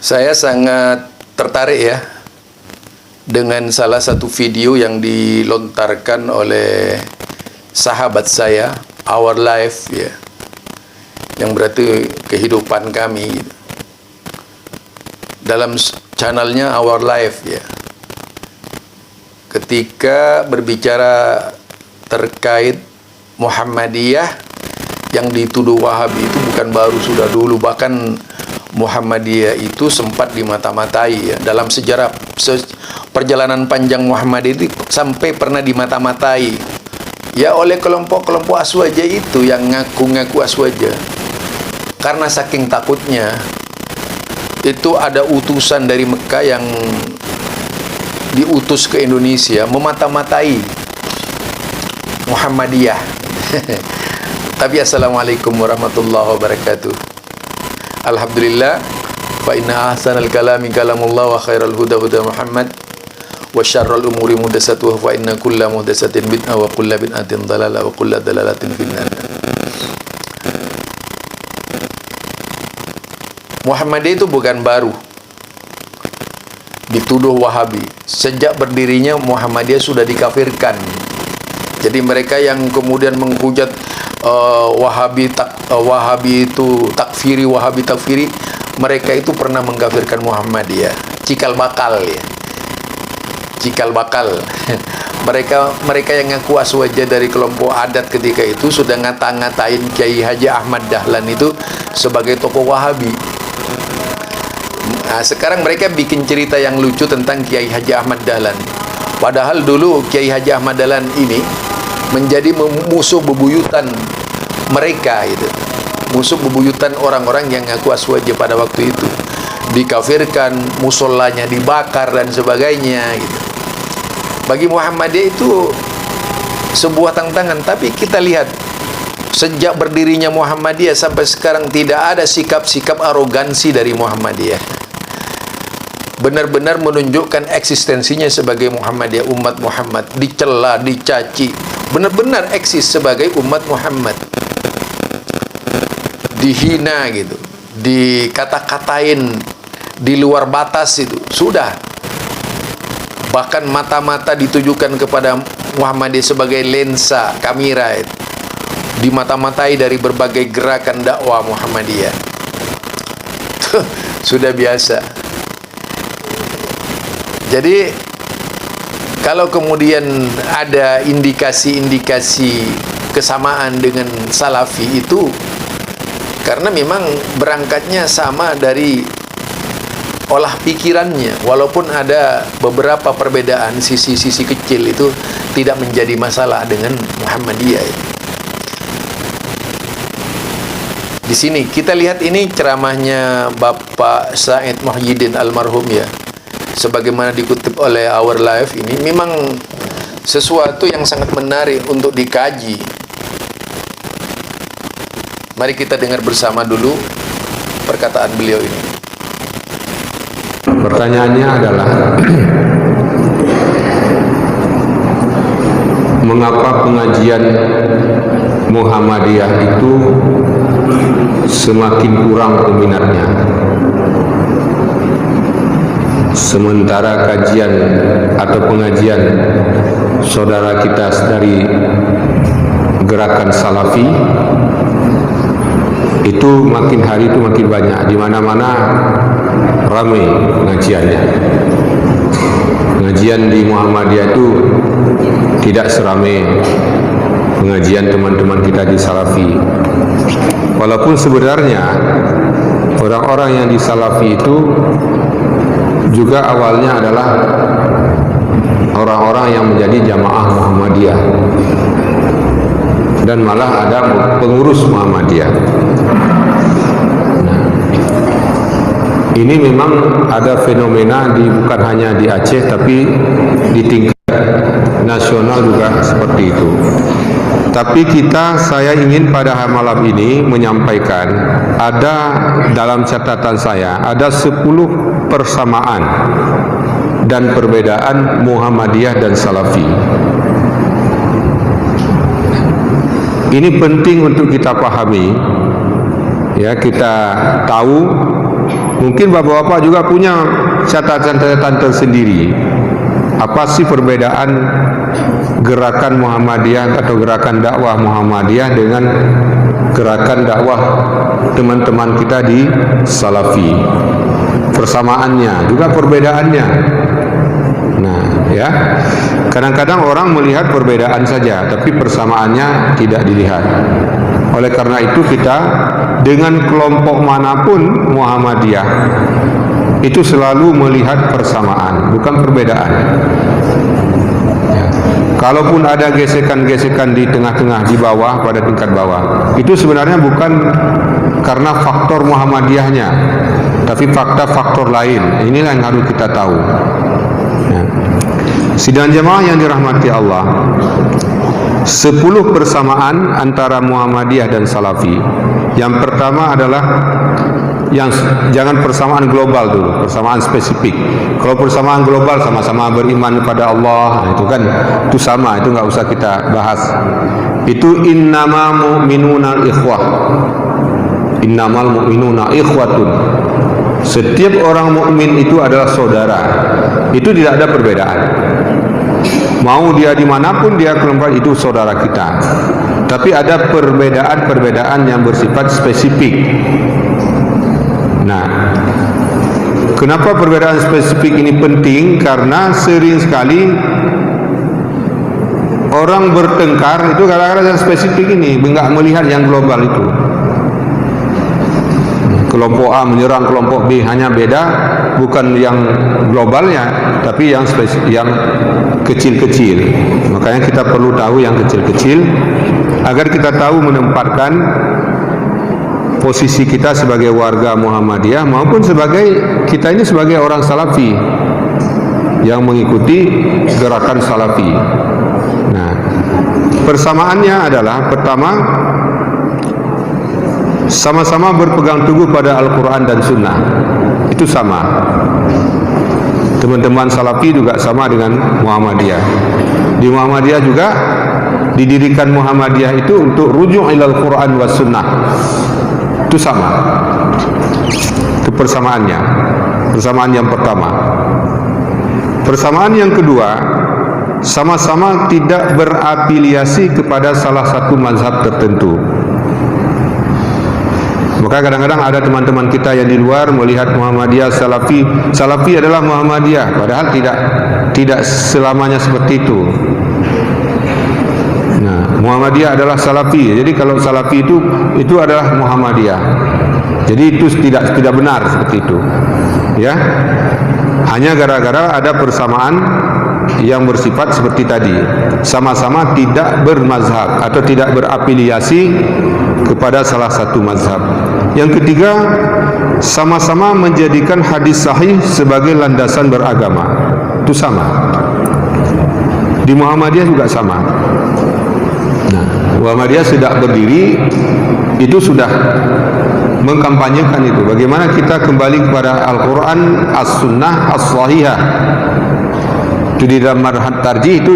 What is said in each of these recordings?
Saya sangat tertarik ya dengan salah satu video yang dilontarkan oleh sahabat saya, Our Life ya, yang berarti kehidupan kami gitu. Dalam channelnya Our Life ya, ketika berbicara terkait Muhammadiyah yang dituduh Wahabi itu bukan baru, sudah dulu. Bahkan Muhammadiyah itu sempat dimata-matai ya. Dalam sejarah perjalanan panjang Muhammadiyah itu sampai pernah dimata-matai ya oleh kelompok-kelompok Aswaja itu yang ngaku-ngaku Aswaja. Karena saking takutnya, itu ada utusan dari Mekah yang diutus ke Indonesia memata-matai Muhammadiyah. Tapi assalamualaikum warahmatullahi wabarakatuh. Alhamdulillah, fa inna ahsanal kalami kalamullah wa khairal huda huda Muhammad wa syarrul umuri muhdatsatuha fa inna kulla muhdatsatin bid'ah wa kulla bid'atin dhalalah wa kulla dhalalatin finnar. Muhammadiyah itu bukan baru dituduh Wahabi. Sejak berdirinya Muhammadiyah sudah dikafirkan. Jadi mereka yang kemudian menghujat Wahabi itu takfiri, Wahabi takfiri, mereka itu pernah mengkafirkan Muhammadiyah. Cikal bakal ya, cikal bakal. mereka yang ngaku Aswaja dari kelompok adat ketika itu sudah ngata-ngatain Kiai Haji Ahmad Dahlan itu sebagai tokoh Wahabi. Nah, sekarang mereka bikin cerita yang lucu tentang Kiai Haji Ahmad Dahlan. Padahal dulu Kiai Haji Ahmad Dahlan ini menjadi musuh bebuyutan mereka itu. Musuh bebuyutan orang-orang yang ngaku Aswaja pada waktu itu. Dikafirkan, musolanya dibakar dan sebagainya gitu. Bagi Muhammadiyah itu sebuah tantangan. Tapi kita lihat, sejak berdirinya Muhammadiyah sampai sekarang tidak ada sikap-sikap arogansi dari Muhammadiyah. Benar-benar menunjukkan eksistensinya sebagai Muhammadiyah, umat Muhammad. Dicela, dicaci, benar-benar eksis sebagai umat Muhammad. Dihina gitu, dikata-katain di luar batas itu sudah. Bahkan mata-mata ditujukan kepada Muhammadiyah sebagai lensa kamera itu. Dimata-matai dari berbagai gerakan dakwah Muhammadiyah. Sudah biasa. Jadi kalau kemudian ada indikasi-indikasi kesamaan dengan Salafi itu karena memang berangkatnya sama dari olah pikirannya, walaupun ada beberapa perbedaan, sisi-sisi kecil itu tidak menjadi masalah dengan Muhammadiyah. Di sini kita lihat ini ceramahnya Bapak Said Muhyiddin almarhum ya, sebagaimana dikutip oleh Our Life. Ini memang sesuatu yang sangat menarik untuk dikaji. Mari kita dengar bersama dulu perkataan beliau ini. Pertanyaannya adalah mengapa pengajian Muhammadiyah itu semakin kurang peminatnya, sementara kajian atau pengajian saudara kita dari gerakan Salafi itu makin hari itu makin banyak, di mana-mana ramai pengajiannya. Pengajian di Muhammadiyah itu tidak seramai pengajian teman-teman kita di Salafi. Walaupun sebenarnya orang-orang yang di Salafi itu juga awalnya adalah orang-orang yang menjadi jamaah Muhammadiyah dan malah ada pengurus Muhammadiyah. Nah, ini memang ada fenomena bukan hanya di Aceh tapi di tingkat nasional juga seperti itu. Tapi saya ingin pada malam ini menyampaikan ada dalam catatan saya ada 10 persamaan dan perbedaan Muhammadiyah dan Salafi. Ini penting untuk kita pahami, ya, kita tahu Mungkin bapak-bapak juga punya catatan-catatan tersendiri. Apa sih perbedaan gerakan Muhammadiyah atau gerakan dakwah Muhammadiyah dengan gerakan dakwah teman-teman kita di Salafi? Persamaannya, juga perbedaannya. Nah, ya. Kadang-kadang orang melihat perbedaan saja, tapi persamaannya tidak dilihat. Oleh karena itu kita dengan kelompok manapun Muhammadiyah itu selalu melihat persamaan, bukan perbedaan. Ya. Kalaupun ada gesekan-gesekan di tengah-tengah, di bawah, pada tingkat bawah, itu sebenarnya bukan karena faktor Muhammadiyahnya, tapi faktor lain. Inilah yang harus kita tahu. Ya. Sidang jemaah yang dirahmati Allah, 10 persamaan antara Muhammadiyah dan Salafi. Yang pertama adalah jangan persamaan global dulu, persamaan spesifik. Kalau persamaan global sama-sama beriman kepada Allah, itu sama, itu nggak usah kita bahas. Itu innama mu'minuna ikhwah. Innamal mu'minuna ikhwatun. Setiap orang mukmin itu adalah saudara. Itu tidak ada perbedaan. Mau dia dimanapun dia kelompok, itu saudara kita. Tapi ada perbedaan-perbedaan yang bersifat spesifik. Nah, kenapa perbedaan spesifik ini penting? Karena sering sekali orang bertengkar itu gara-gara yang spesifik ini, enggak melihat yang global itu. Kelompok A menyerang kelompok B, hanya beda bukan yang globalnya, tapi yang spesifik, yang kecil-kecil. Makanya kita perlu tahu yang kecil-kecil agar kita tahu menempatkan posisi kita sebagai warga Muhammadiyah maupun kita ini sebagai orang Salafi yang mengikuti gerakan Salafi. Nah, persamaannya adalah pertama, sama-sama berpegang teguh pada Al-Quran dan Sunnah. Itu sama. Teman-teman Salafi juga sama dengan Muhammadiyah. Di Muhammadiyah juga didirikan Muhammadiyah itu untuk rujuk ilal Quran was Sunnah. Itu sama. Itu persamaannya. Persamaan yang pertama. Persamaan yang kedua, sama-sama tidak berafiliasi kepada salah satu mazhab tertentu. Maka kadang-kadang ada teman-teman kita yang di luar melihat Muhammadiyah Salafi adalah Muhammadiyah, padahal tidak selamanya seperti itu. Nah, Muhammadiyah adalah Salafi. Jadi kalau Salafi itu adalah Muhammadiyah. Jadi itu tidak benar seperti itu. Ya. Hanya gara-gara ada persamaan yang bersifat seperti tadi, sama-sama tidak bermazhab atau tidak berafiliasi kepada salah satu mazhab. Yang ketiga, sama-sama menjadikan hadis sahih sebagai landasan beragama. Itu sama. Di Muhammadiyah juga sama. Nah, Muhammadiyah sudah berdiri, itu sudah mengkampanyekan itu. Bagaimana kita kembali kepada Al-Quran, As-Sunnah, As-Sahihah. Itu di dalam marhat tarjih itu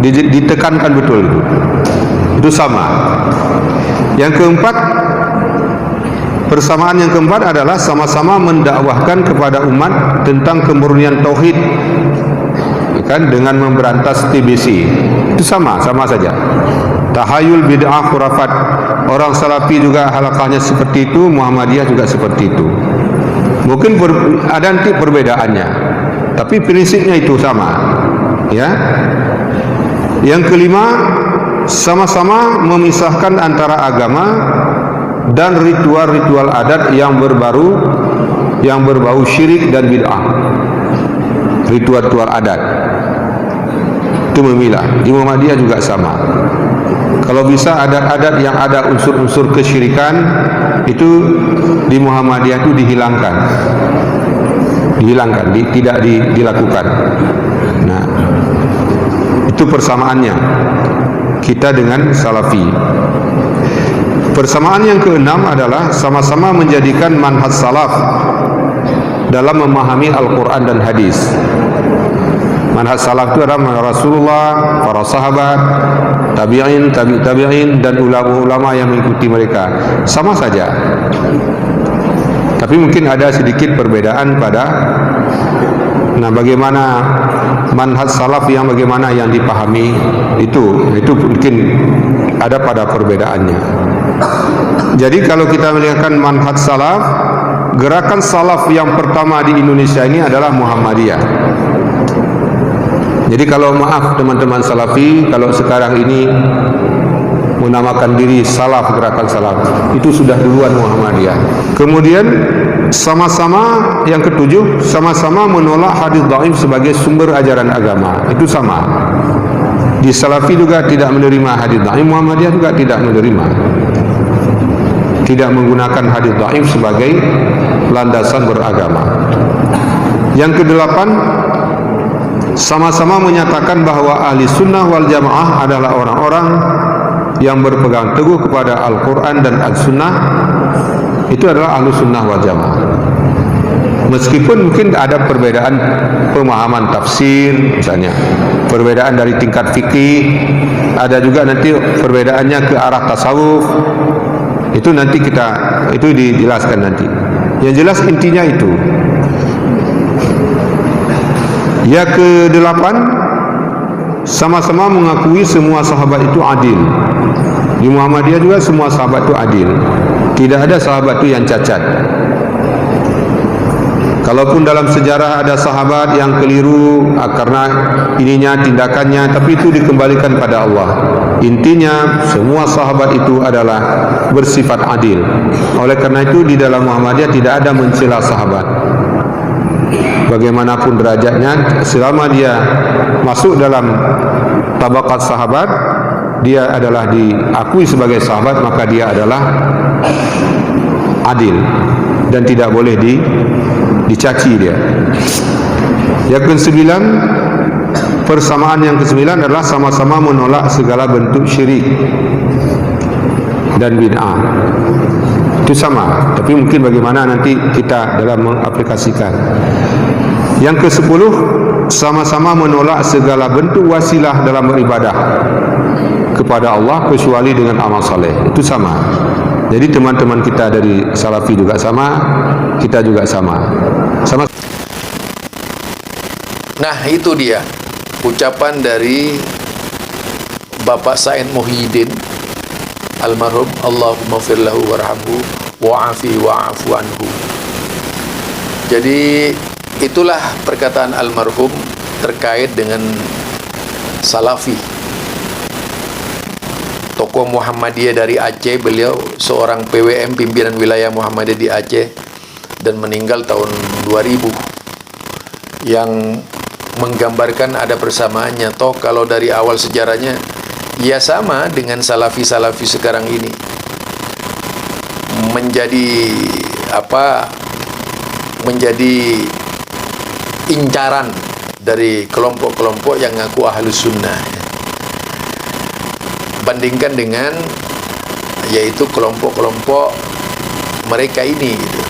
ditekankan betul. Itu sama. Yang keempat, persamaan yang keempat adalah sama-sama mendakwahkan kepada umat tentang kemurnian tauhid, kan, dengan memberantas TBC. Itu sama saja. Tahayul, bid'ah, khurafat. Orang Salafi juga halakahnya seperti itu, Muhammadiyah juga seperti itu. Mungkin ada nanti perbedaannya, tapi prinsipnya itu sama. Ya. Yang kelima, sama-sama memisahkan antara agama dan ritual-ritual adat yang berbau syirik dan bid'ah. Ritual-ritual adat itu memilah. Di Muhammadiyah juga sama. Kalau bisa adat-adat yang ada unsur-unsur kesyirikan itu di Muhammadiyah itu dihilangkan, tidak dilakukan. Nah, itu persamaannya kita dengan Salafi. Persamaan yang keenam adalah sama-sama menjadikan manhaj salaf dalam memahami Al-Quran dan hadis. Manhaj salaf itu adalah manhaj Rasulullah, para sahabat, tabi'in, tabi'in, dan ulama-ulama yang mengikuti mereka. Sama saja. Tapi mungkin ada sedikit perbedaan pada bagaimana manhaj salaf yang bagaimana yang dipahami itu mungkin ada pada perbedaannya. Jadi kalau kita melihatkan manhaj salaf, gerakan salaf yang pertama di Indonesia ini adalah Muhammadiyah. Jadi kalau maaf teman-teman salafi, kalau sekarang ini menamakan diri salaf, gerakan salaf, itu sudah duluan Muhammadiyah. Kemudian sama-sama yang ketujuh, sama-sama menolak hadis dhaif sebagai sumber ajaran agama. Itu sama. Di salafi juga tidak menerima hadis dhaif, Muhammadiyah juga tidak menerima. Tidak menggunakan hadis dhaif sebagai landasan beragama. Yang kedelapan, sama-sama menyatakan bahwa ahli sunnah wal jamaah adalah orang-orang yang berpegang teguh kepada Al-Quran dan Al-Sunnah. Itu adalah ahli sunnah wal jamaah. Meskipun mungkin ada perbedaan pemahaman tafsir, misalnya perbedaan dari tingkat fikih, ada juga nanti perbedaannya ke arah tasawuf. Itu nanti itu dijelaskan nanti. Yang jelas intinya itu. Ya ke-8, sama-sama mengakui semua sahabat itu adil. Di Muhammadiyah juga semua sahabat itu adil. Tidak ada sahabat itu yang cacat. Kalaupun dalam sejarah ada sahabat yang keliru karena ininya, tindakannya, tapi itu dikembalikan pada Allah. Intinya semua sahabat itu adalah bersifat adil. Oleh karena itu di dalam Muhammadiyah tidak ada mencela sahabat. Bagaimanapun derajatnya, selama dia masuk dalam tabaqat sahabat, dia adalah diakui sebagai sahabat, maka dia adalah adil dan tidak boleh dicaci dia. Yang ke-9, persamaan yang ke-9 adalah sama-sama menolak segala bentuk syirik dan bid'ah. Itu sama, tapi mungkin bagaimana nanti kita dalam mengaplikasikan. Yang ke-10, sama-sama menolak segala bentuk wasilah dalam beribadah kepada Allah kecuali dengan amal saleh. Itu sama. Jadi teman-teman kita dari Salafi juga sama, kita juga sama. Nah, itu dia ucapan dari Bapak Said Muhyiddin almarhum, Allahumma firlahu warhamhu wa'afi wa'afu anhu. Jadi itulah perkataan almarhum terkait dengan Salafi, tokoh Muhammadiyah dari Aceh. Beliau seorang PWM, pimpinan wilayah Muhammadiyah di Aceh, dan meninggal tahun 2000, yang menggambarkan ada persamaannya. Toh kalau dari awal sejarahnya ya sama dengan Salafi-Salafi sekarang ini, menjadi incaran dari kelompok-kelompok yang ngaku ahlus sunnah. Bandingkan dengan yaitu kelompok-kelompok mereka ini gitu.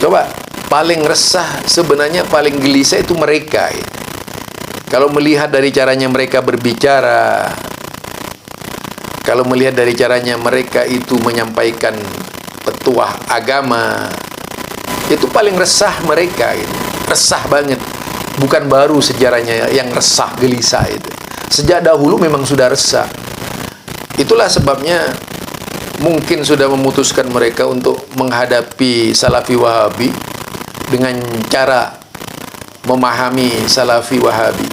Coba, paling resah sebenarnya, paling gelisah itu mereka gitu. Kalau melihat dari caranya mereka berbicara, kalau melihat dari caranya mereka itu menyampaikan petuah agama, itu paling resah mereka gitu. Resah banget. Bukan baru sejarahnya yang resah gelisah itu. Sejak dahulu memang sudah resah. Itulah sebabnya mungkin sudah memutuskan mereka untuk menghadapi Salafi Wahabi dengan cara memahami Salafi Wahabi,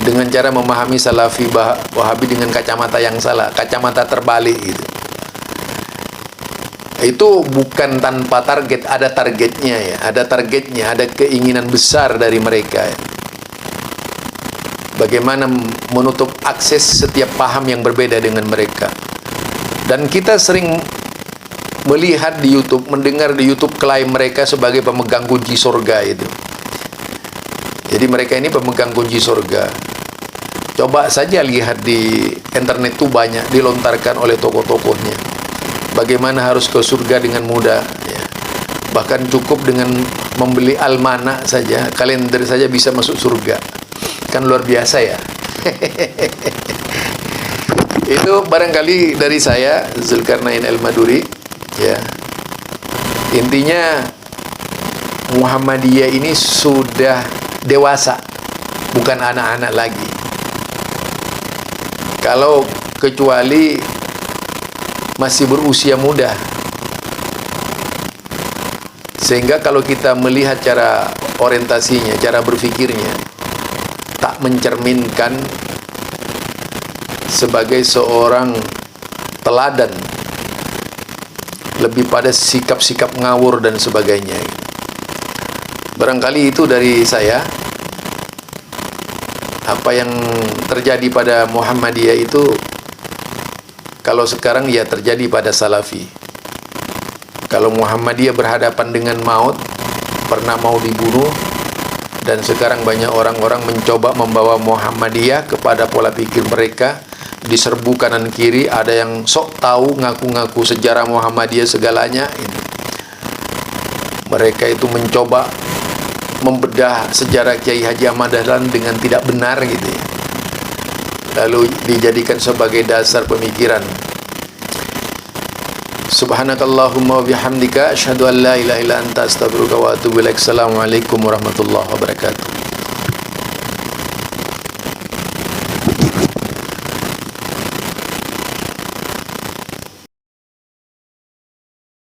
dengan cara memahami Salafi Wahabi dengan kacamata yang salah, kacamata terbalik gitu. Itu bukan tanpa target, ada targetnya ya, ada targetnya, ada keinginan besar dari mereka ya. Bagaimana menutup akses setiap paham yang berbeda dengan mereka. Dan kita sering melihat di YouTube, mendengar di YouTube klaim mereka sebagai pemegang kunci surga itu. Jadi mereka ini pemegang kunci surga. Coba saja lihat di internet itu banyak dilontarkan oleh tokoh-tokohnya. Bagaimana harus ke surga dengan mudah ya. Bahkan cukup dengan membeli almanak saja, kalender saja bisa masuk surga. Kan luar biasa ya. Itu barangkali dari saya, Zulkarnain Al-Maduri, ya. Intinya Muhammadiyah ini sudah dewasa, bukan anak-anak lagi. Kalau kecuali masih berusia muda. Sehingga kalau kita melihat cara orientasinya, cara berfikirnya, tak mencerminkan sebagai seorang teladan, lebih pada sikap-sikap ngawur dan sebagainya. Barangkali itu dari saya. Apa yang terjadi pada Muhammadiyah itu kalau sekarang ya terjadi pada Salafi. Kalau Muhammadiyah berhadapan dengan maut, pernah mau dibunuh, dan sekarang banyak orang-orang mencoba membawa Muhammadiyah kepada pola pikir mereka, diserbu kanan kiri, ada yang sok tahu ngaku-ngaku sejarah Muhammadiyah segalanya. Mereka itu mencoba membedah sejarah Kiai Haji Ahmad Dahlan dengan tidak benar gitu ya. Lalu dijadikan sebagai dasar pemikiran. Subhanakallahumma wa bihamdika asyhadu an la ilaha illa anta astaghfiruka wa atubu ilaik. Assalamualaikum warahmatullahi wabarakatuh.